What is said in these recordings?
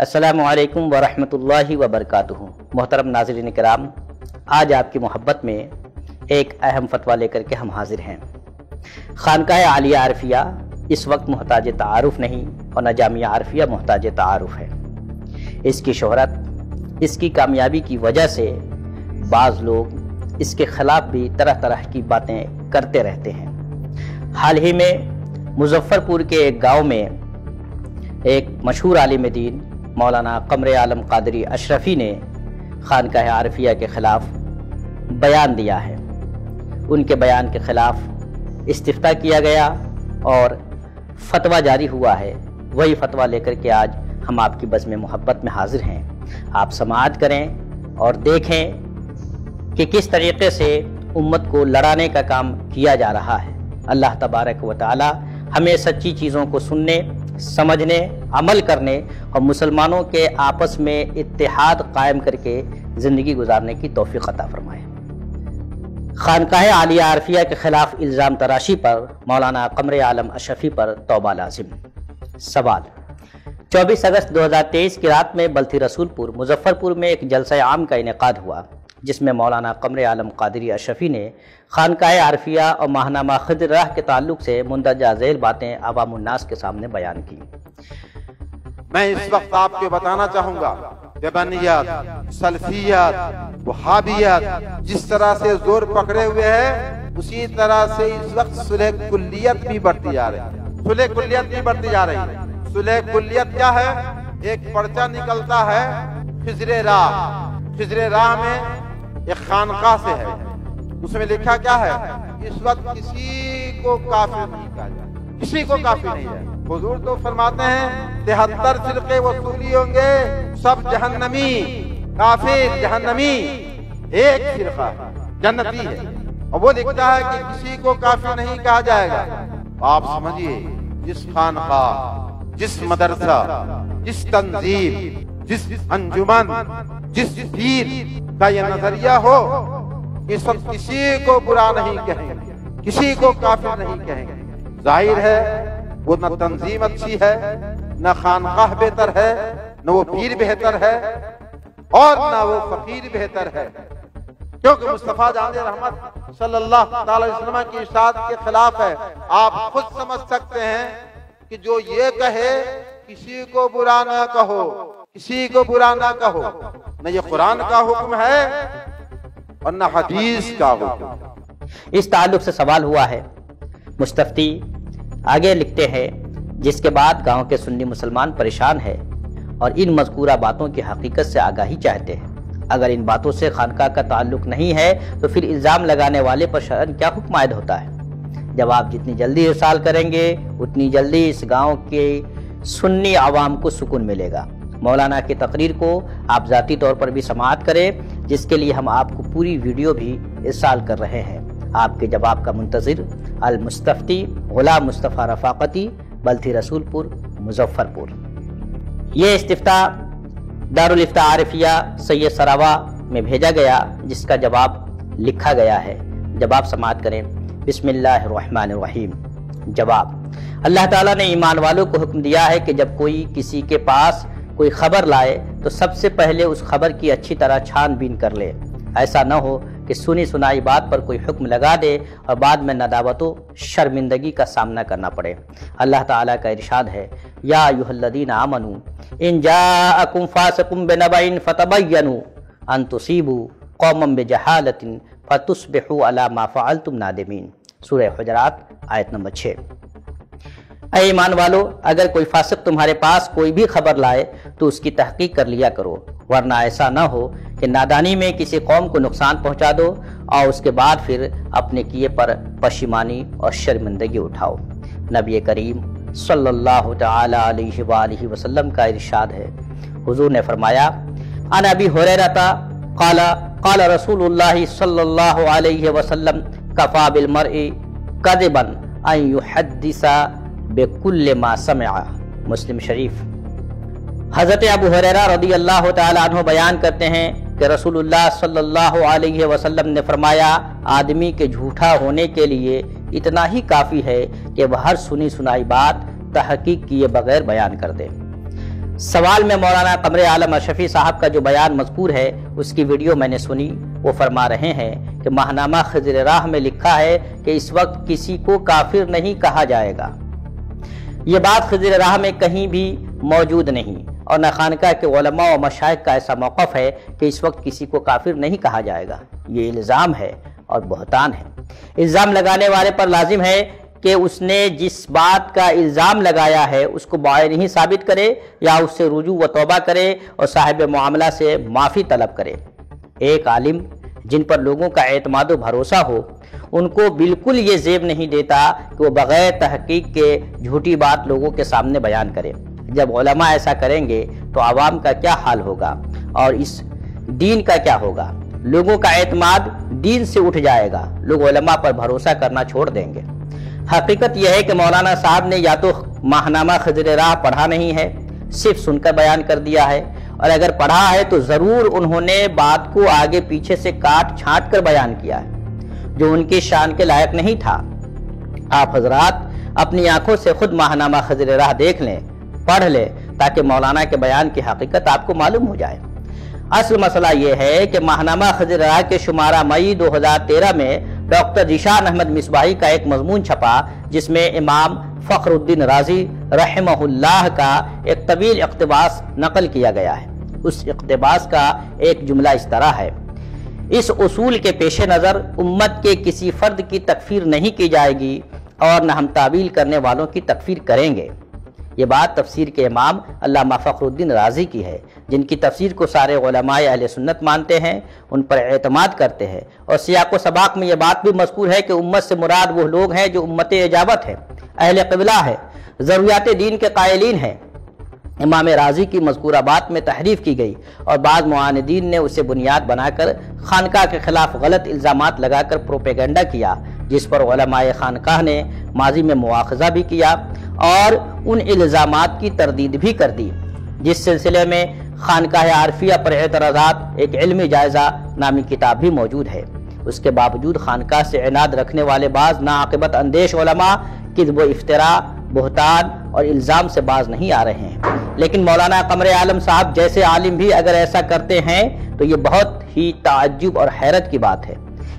السلام علیکم ورحمۃ اللہ وبرکاتہ۔ محترم ناظرین کرام، آج آپ کی محبت میں ایک اہم فتویٰ لے کر کے ہم حاضر ہیں۔ خانقاہ عالیہ عارفیہ اس وقت محتاج تعارف نہیں اور نہ جامعہ عارفیہ محتاج تعارف ہے۔ اس کی شہرت، اس کی کامیابی کی وجہ سے بعض لوگ اس کے خلاف بھی طرح طرح کی باتیں کرتے رہتے ہیں۔ حال ہی میں مظفر پور کے ایک گاؤں میں ایک مشہور عالم دین مولانا قمر عالم قادری اشرفی نے خانقاہ عارفیہ کے خلاف بیان دیا ہے۔ ان کے بیان کے خلاف استفتاء کیا گیا اور فتویٰ جاری ہوا ہے۔ وہی فتویٰ لے کر کے آج ہم آپ کی بزم محبت میں حاضر ہیں۔ آپ سماعت کریں اور دیکھیں کہ کس طریقے سے امت کو لڑانے کا کام کیا جا رہا ہے۔ اللہ تبارک و تعالی ہمیں سچی چیزوں کو سننے، سمجھنے، عمل کرنے اور مسلمانوں کے آپس میں اتحاد قائم کر کے زندگی گزارنے کی توفیق عطا فرمائے۔ خانقاہ عالیہ عارفیہ کے خلاف الزام تراشی پر مولانا قمر عالم اشرفی پر توبہ لازم۔ سوال: 24 اگست 2023 کی رات میں بلتھی رسول پور مظفر پور میں ایک جلسہ عام کا انعقاد ہوا، جس میں مولانا قمر عالم قادری اشرفی نے خانقاہ عارفیہ اور ماہنامہ خضر راہ کے تعلق سے مندرجہ ذیل باتیں عوام الناس کے سامنے بیان کی۔ میں اس وقت آپ کو بتانا چاہوں گا دیوبندیات، سلفیات، وہابیات جس طرح سے زور پکڑے ہوئے ہیں، اسی طرح سے اس وقت صلح کلیت بھی بڑھتی جا رہی ہے۔ صلح کلیت بھی بڑھتی جا رہی ہے۔ صلح کلیت کیا ہے؟ ایک پرچہ نکلتا ہے خضر راہ۔ خضر راہ میں ایک خانقاہ سے ہے، اس میں لکھا کیا ہے؟ اس وقت کسی کو کافر نہیں کہا جائے، کسی کو کافر نہیں ہے۔ حضور تو فرماتے ہیں 73 فرقے وصولی ہوں گے، سب جہنمی، کافر جہنمی، ایک فرقہ جنتی ہے، اور وہ لکھتا ہے کہ کسی کو کافر نہیں کہا جائے گا۔ آپ سمجھئے جس خانقاہ، جس مدرسہ، جس تنظیم، جس انجمن، جس پیر کا یہ نظریہ ہو کہ سب کسی کو برا نہیں کہیں گے، کسی کو کافر نہیں کہیں گے، ظاہر ہے وہ نہ تنظیم اچھی ہے، نہ خانقاہ بہتر ہے، نہ وہ پیر بہتر ہے، اور نہ وہ فقیر بہتر ہے، کیونکہ مصطفیٰ جان رحمت صلی اللہ علیہ وسلم کی ارشاد کے خلاف ہے۔ آپ خود سمجھ سکتے ہیں کہ جو یہ کہے کسی کو برا نہ کہو، کسی کو برا نہ کہو، نہ یہ قرآن کا حکم ہے اور نہ حدیث کا حکم۔ اس تعلق سے سوال ہوا ہے۔ مستفتی آگے لکھتے ہیں، جس کے بعد گاؤں کے سنی مسلمان پریشان ہے اور ان مذکورہ باتوں کی حقیقت سے آگاہی چاہتے ہیں۔ اگر ان باتوں سے خانقاہ کا تعلق نہیں ہے تو پھر الزام لگانے والے پر شرعاً کیا حکم عائد ہوتا ہے؟ جواب: جتنی جلدی ارسال کریں گے اتنی جلدی اس گاؤں کے سنی عوام کو سکون ملے گا۔ مولانا کی تقریر کو آپ ذاتی طور پر بھی سماعت کریں، جس کے لیے ہم آپ کو پوری ویڈیو بھی ارسال کر رہے ہیں۔ آپ کے جواب کا منتظر المستفتی غلام مصطفیٰ رفاقتی، بلتھی رسول پور مظفر پور۔ یہ استفتاء دارالافتاء عارفیہ سید سراوا میں بھیجا گیا، جس کا جواب لکھا گیا ہے۔ جواب سماعت کریں۔ بسم اللہ الرحمن الرحیم۔ جواب: اللہ تعالیٰ نے ایمان والوں کو حکم دیا ہے کہ جب کوئی کسی کے پاس کوئی خبر لائے تو سب سے پہلے اس خبر کی اچھی طرح چھان بین کر لے۔ ایسا نہ ہو کہ سنی سنائی بات پر کوئی حکم لگا دے اور بعد میں ندامت و شرمندگی کا سامنا کرنا پڑے۔ اللہ تعالیٰ کا ارشاد ہے: یا ایھا الذین آمنوا ان جاءکم فاسق بنبأ فتبینوا ان تصیبوا قوما بجہالۃ فتصبحوا علی ما فعلتم نادمین۔ سورہ حجرات آیت نمبر 6۔ اے ایمان والو، اگر کوئی فاسق تمہارے پاس کوئی بھی خبر لائے تو اس کی تحقیق کر لیا کرو، ورنہ ایسا نہ ہو کہ نادانی میں کسی قوم کو نقصان پہنچا دو اور اس کے بعد پھر اپنے کیے پر پشیمانی اور شرمندگی اٹھاؤ۔ نبی کریم صلی اللہ تعالی علیہ وآلہ وسلم کا ارشاد ہے، حضور نے فرمایا: عن ابی ہریرہ قال قال رسول اللہ صلی اللہ علیہ وسلم کفی بالمرء کذبا ان یحدث بکل ما سمع۔ مسلم شریف۔ حضرت ابو ہریرہ رضی اللہ تعالی عنہ بیان کرتے ہیں کہ رسول اللہ صلی اللہ علیہ وسلم نے فرمایا، آدمی کے جھوٹا ہونے کے لیے اتنا ہی کافی ہے کہ وہ ہر سنی سنائی بات تحقیق کیے بغیر بیان کر دے۔ سوال میں مولانا قمر عالم اشرفی صاحب کا جو بیان مذکور ہے اس کی ویڈیو میں نے سنی۔ وہ فرما رہے ہیں کہ ماہنامہ خضر راہ میں لکھا ہے کہ اس وقت کسی کو کافر نہیں کہا جائے گا۔ یہ بات خضر راہ میں کہیں بھی موجود نہیں، اور نہ خانقاہ کے علماء و مشائخ کا ایسا موقف ہے کہ اس وقت کسی کو کافر نہیں کہا جائے گا۔ یہ الزام ہے اور بہتان ہے۔ الزام لگانے والے پر لازم ہے کہ اس نے جس بات کا الزام لگایا ہے اس کو بعین ہی ثابت کرے یا اس سے رجوع و توبہ کرے اور صاحب معاملہ سے معافی طلب کرے۔ ایک عالم جن پر لوگوں کا اعتماد و بھروسہ ہو، ان کو بالکل یہ زیب نہیں دیتا کہ وہ بغیر تحقیق کے جھوٹی بات لوگوں کے سامنے بیان کرے۔ جب علماء ایسا کریں گے تو عوام کا کیا حال ہوگا اور اس دین کا کیا ہوگا؟ لوگوں کا اعتماد دین سے اٹھ جائے گا، لوگ علماء پر بھروسہ کرنا چھوڑ دیں گے۔ حقیقت یہ ہے کہ مولانا صاحب نے یا تو ماہنامہ خضر راہ پڑھا نہیں ہے، صرف سن کر بیان کر دیا ہے، اور اگر پڑھا ہے تو ضرور انہوں نے بات کو آگے پیچھے سے کاٹ چھانٹ کر بیان کیا ہے، جو ان کی شان کے لائق نہیں تھا۔ آپ حضرات اپنی آنکھوں سے خود ماہنامہ خضر راہ دیکھ لیں، پڑھ لیں، تاکہ مولانا کے بیان کی حقیقت آپ کو معلوم ہو جائے۔ اصل مسئلہ یہ ہے کہ ماہنامہ خضر راہ کے شمارہ مئی 2013 میں ڈاکٹر ذیشان احمد مصباحی کا ایک مضمون چھپا، جس میں امام فخر الدین رازی رحمہ اللہ کا ایک طویل اقتباس نقل کیا گیا ہے۔ اس اقتباس کا ایک جملہ اس طرح ہے: اس اصول کے پیش نظر امت کے کسی فرد کی تکفیر نہیں کی جائے گی اور نہ ہم تعویل کرنے والوں کی تکفیر کریں گے۔ یہ بات تفسیر کے امام علامہ فخر الدین رازی کی ہے، جن کی تفسیر کو سارے علماء اہل سنت مانتے ہیں، ان پر اعتماد کرتے ہیں، اور سیاق و سباق میں یہ بات بھی مذکور ہے کہ امت سے مراد وہ لوگ ہیں جو امت اجابت ہے، اہل قبلہ ہے، ضروریات دین کے قائلین ہیں۔ امام رازی کی مذکورہ بات میں تحریف کی گئی اور بعض معاندین نے اسے بنیاد بنا کر خانقاہ کے خلاف غلط الزامات لگا کر پروپیگنڈا کیا، جس پر علماء خانقاہ نے ماضی میں مواخذہ بھی کیا اور ان الزامات کی تردید بھی کر دی، جس سلسلے میں خانقاہ عارفیہ پر اعتراضات ایک علمی جائزہ نامی کتاب بھی موجود ہے۔ اس کے باوجود خانقاہ سے عناد رکھنے والے بعض ناعاقبت اندیش علماء کذب و افتراء، بہتان اور الزام سے باز نہیں آ رہے ہیں۔ لیکن مولانا قمر عالم صاحب جیسے عالم بھی اگر ایسا کرتے ہیں تو یہ بہت ہی تعجب اور حیرت کی بات ہے۔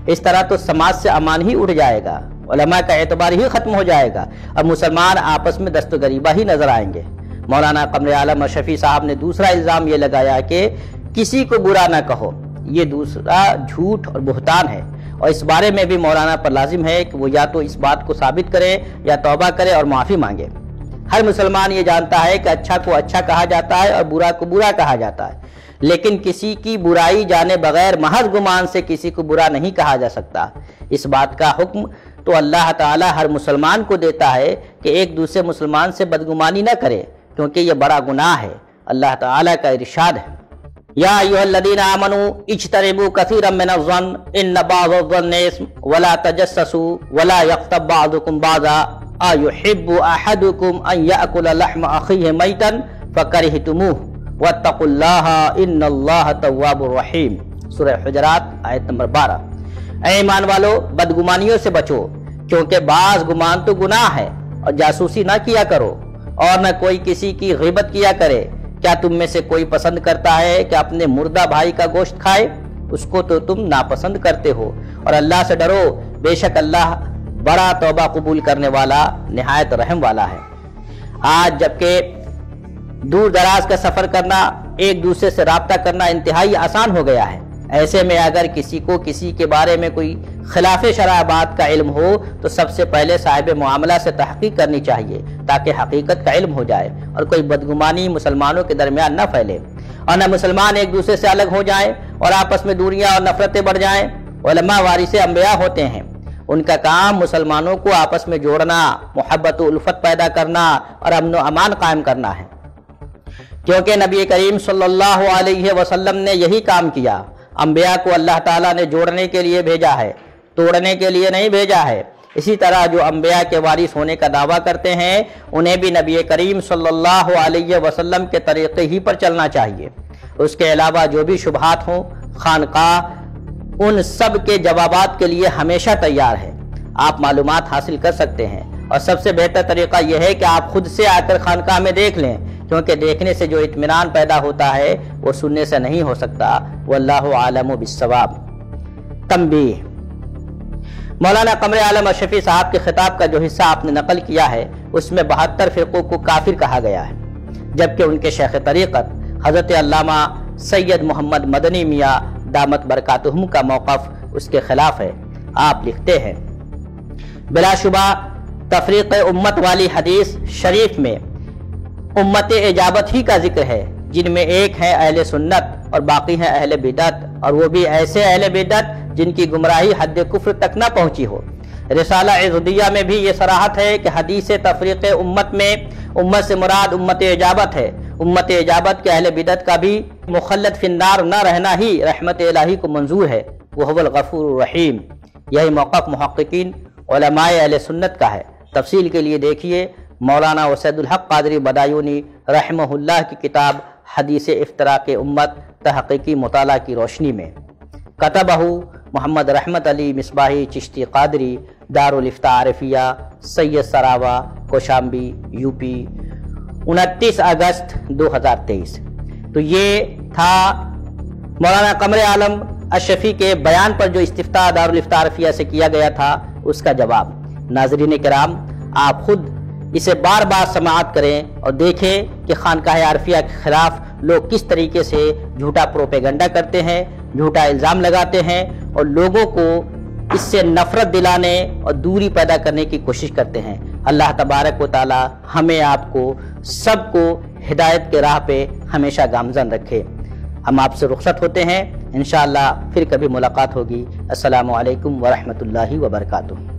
اس طرح تو سماج سے امان ہی اٹھ جائے گا، علماء کا اعتبار ہی ختم ہو جائے گا، اور مسلمان آپس میں دست و گریبہ ہی نظر آئیں گے۔ مولانا قمر عالم اشرفی صاحب نے دوسرا الزام یہ لگایا کہ کسی کو برا نہ کہو، یہ دوسرا جھوٹ اور بہتان ہے، اور اس بارے میں بھی مولانا پر لازم ہے کہ وہ یا تو اس بات کو ثابت کرے یا توبہ کرے اور معافی مانگے۔ ہر مسلمان یہ جانتا ہے کہ اچھا کو اچھا کہا جاتا ہے اور برا کو برا کہا جاتا ہے، لیکن کسی کی برائی جانے بغیر محض گمان سے کسی کو برا نہیں کہا جا سکتا۔ اس بات کا حکم تو اللہ تعالی ہر مسلمان کو دیتا ہے کہ ایک دوسرے مسلمان سے بدگمانی نہ کرے، کیونکہ یہ بڑا گناہ ہے۔ اللہ تعالی کا ارشاد ہے: یا ایھا الذین آمنوا اجتنبوا کثیرا من الظن ان بعض الظن اثم ولا تجسسوا ولا یغتب بعضکم بعضا ایحب احدکم ان یأکل لحم اخیہ میتا فکرہتموہ واتقوا اللہ ان اللہ تواب الرحیم۔ سورہ حجرات آیت نمبر 12۔ اے ایمان والو، بدگمانیوں سے بچو، کیونکہ بعض گمان تو گناہ ہے، اور جاسوسی نہ کیا کرو، اور نہ کوئی کسی کی غیبت کیا کرے۔ کیا تم میں سے کوئی پسند کرتا ہے کہ اپنے مردہ بھائی کا گوشت کھائے؟ اس کو تو تم ناپسند کرتے ہو، اور اللہ سے ڈرو، بے شک اللہ بڑا توبہ قبول کرنے والا، نہایت رحم والا ہے۔ آج جبکہ دور دراز کا سفر کرنا، ایک دوسرے سے رابطہ کرنا انتہائی آسان ہو گیا ہے، ایسے میں اگر کسی کو کسی کے بارے میں کوئی خلاف شرع بات کا علم ہو تو سب سے پہلے صاحب معاملہ سے تحقیق کرنی چاہیے، تاکہ حقیقت کا علم ہو جائے اور کوئی بدگمانی مسلمانوں کے درمیان نہ پھیلے، اور نہ مسلمان ایک دوسرے سے الگ ہو جائیں اور آپس میں دوریاں اور نفرتیں بڑھ جائیں۔ علماء وارث انبیاء ہوتے ہیں، ان کا کام مسلمانوں کو آپس میں جوڑنا، محبت و الفت پیدا کرنا اور امن و امان قائم کرنا ہے، کیونکہ نبی کریم صلی اللہ علیہ وسلم نے یہی کام کیا۔ انبیاء کو اللہ تعالیٰ نے جوڑنے کے لیے بھیجا ہے، توڑنے کے لیے نہیں بھیجا ہے۔ اسی طرح جو انبیاء کے وارث ہونے کا دعویٰ کرتے ہیں، انہیں بھی نبی کریم صلی اللہ علیہ وسلم کے طریقے ہی پر چلنا چاہیے۔ اس کے علاوہ جو بھی شبہات ہوں، خانقاہ ان سب کے جوابات کے لیے ہمیشہ تیار ہے۔ آپ معلومات حاصل کر سکتے ہیں، اور سب سے بہتر طریقہ یہ ہے کہ آپ خود سے آ کر خانقاہ میں دیکھ لیں کہ کیونکہ دیکھنے سے جو اطمینان پیدا ہوتا ہے وہ سننے سے نہیں ہو سکتا۔ واللہ عالم بالصواب۔ تنبیہ: مولانا قمر عالم اشرفی صاحب کے خطاب کا جو حصہ آپ نے نقل کیا ہے اس میں 72 فرقوں کو کافر کہا گیا ہے، جبکہ ان کے شیخ طریقت حضرت علامہ سید محمد مدنی میاں دامت برکاتہم کا موقف اس کے خلاف ہے۔ آپ لکھتے ہیں، بلا شبہ تفریق امت والی حدیث شریف میں امت اجابت ہی کا ذکر ہے، جن میں ایک ہے اہل سنت اور باقی ہیں اہل بدعت، اور وہ بھی ایسے اہل بدعت جن کی گمراہی حد کفر تک نہ پہنچی ہو۔ رسالہ عضدیہ میں بھی یہ صراحت ہے کہ حدیث تفریق امت میں امت سے مراد امت اجابت ہے۔ امت اجابت کے اہل بدعت کا بھی مخلد فی النار نہ رہنا ہی رحمت الہی کو منظور ہے، وہ الغفور الرحیم۔ یہی موقف محققین علماء اہل سنت کا ہے۔ تفصیل کے لیے دیکھیے مولانا وسید الحق قادری بدایونی رحمہ اللہ کی کتاب حدیث افتراق امت تحقیقی مطالعہ کی روشنی میں۔ کتبہ محمد رحمت علی مصباحی چشتی قادری، دارالفتاء عارفیہ، سید سراوا، کوشامبی، UP، 29 اگست 2023۔ تو یہ تھا مولانا قمر عالم اشرفی کے بیان پر جو استفتاء دارالفتاء عارفیہ سے کیا گیا تھا اس کا جواب۔ ناظرین کرام، آپ خود اسے بار بار سماعت کریں اور دیکھیں کہ خانقاہ عارفیہ کے خلاف لوگ کس طریقے سے جھوٹا پروپیگنڈا کرتے ہیں، جھوٹا الزام لگاتے ہیں اور لوگوں کو اس سے نفرت دلانے اور دوری پیدا کرنے کی کوشش کرتے ہیں۔ اللہ تبارک و تعالی ہمیں آپ کو سب کو ہدایت کے راہ پہ ہمیشہ گامزن رکھے۔ ہم آپ سے رخصت ہوتے ہیں، انشاءاللہ پھر کبھی ملاقات ہوگی۔ السلام علیکم ورحمۃ اللہ وبرکاتہ۔